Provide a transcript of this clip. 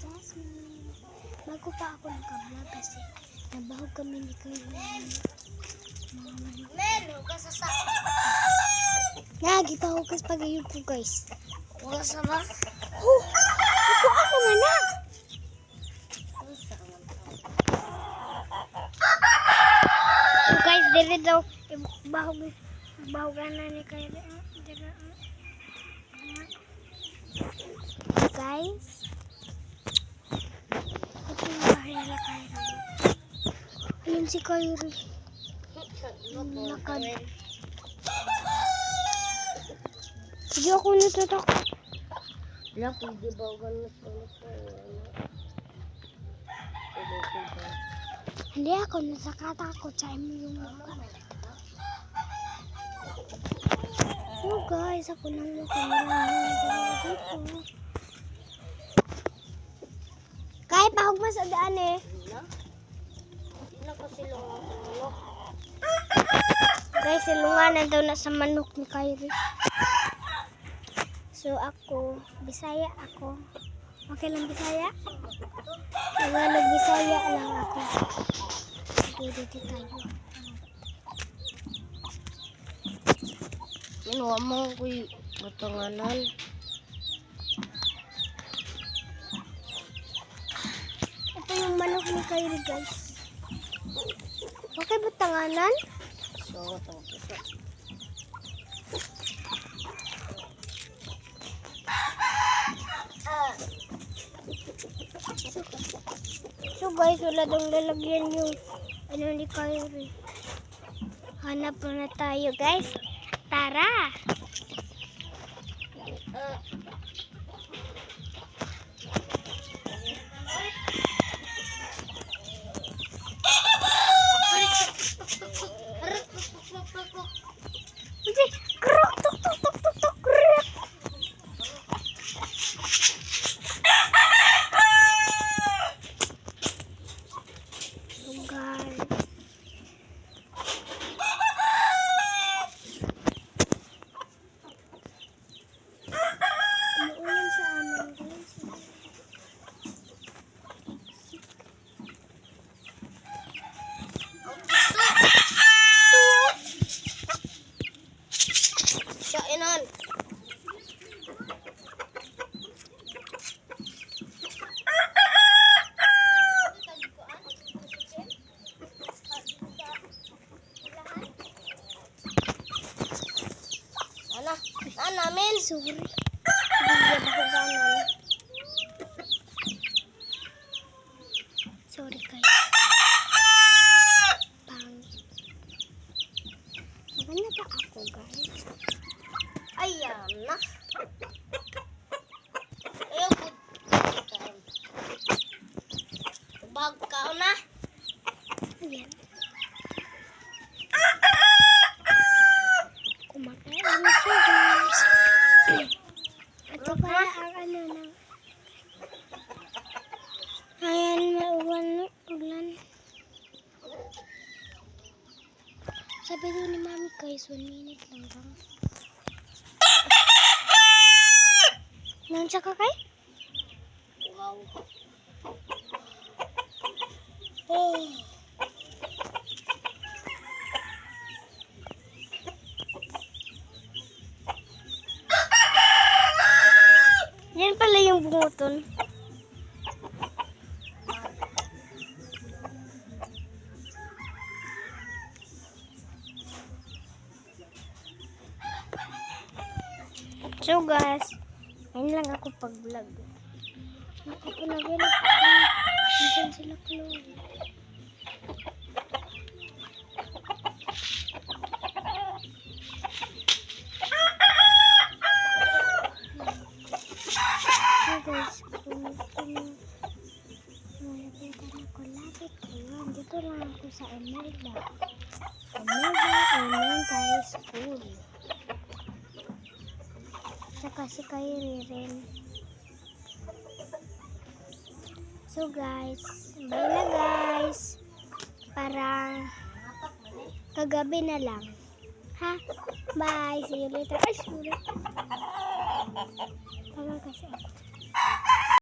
Jasmine. Bago pa ako nag-vlog kasi nabahog kami ni Kayo. Melo, kasasa. Nagipahog kas pag-ayog ko guys. Wala sa ba? Oh, ako nga na. So guys, dili daw bahogan na ni Kayo. Guys, ito yung bahay nila Kayo. Ayun si Kayo. Lakad. Sige ako natatakot. Wala, pwede ba ganun sa Hindi ako nasakatakot sa inyo yung mukha. So guys, ako nang makamala dito. Kahit pahog mas sa daan eh. Wala ko silungan sa manok. Guys, silunganan daw na sa manok ni Kyrie. So ako, Bisaya ako. Okay lang Bisaya? Tagalog Bisaya lang ako. Sige, dito tayo. Minuha mo ko'y butanganan. Ito yung manok ni Kyrie guys. Okay ba tanganan? So, tangkisa. So guys, wala dong lalagyan yung ano ni Kyrie. Hanap na tayo guys. Tara! Hindi! Krok! Tuk! Tuk! Tuk! Tuk! Tuk! Krok! So guys. Umuulan sa amin guys. Sainan. Namin. Sorry. Hindi ako ganon. Sorry guys. Pangit. Maganda ba ako guys? Ayan na. Ayoko. Bag ka na. Ayan. Kumakain na siya guys. Ito pala ang ano na. Ayan, maulan. Sabi doon ni Mami guys, 1 minute lang bang. Nandiyan ka kay? Wow. Oh. Yan pala yung bunguton. So guys, ayun lang ako pag-vlog. Nakapunagin ako. Nandiyan sila Chloe. So guys, kung gusto nyo malapitan ako, lapit ko yan. Dito lang ako sa Emerda. Emerda Elementary School. Tsaka si Kyrie rin. So guys, bye na guys. Parang kagabi na lang. Ha? Bye. See you later. Ay, sorry. Tagal kasi ako.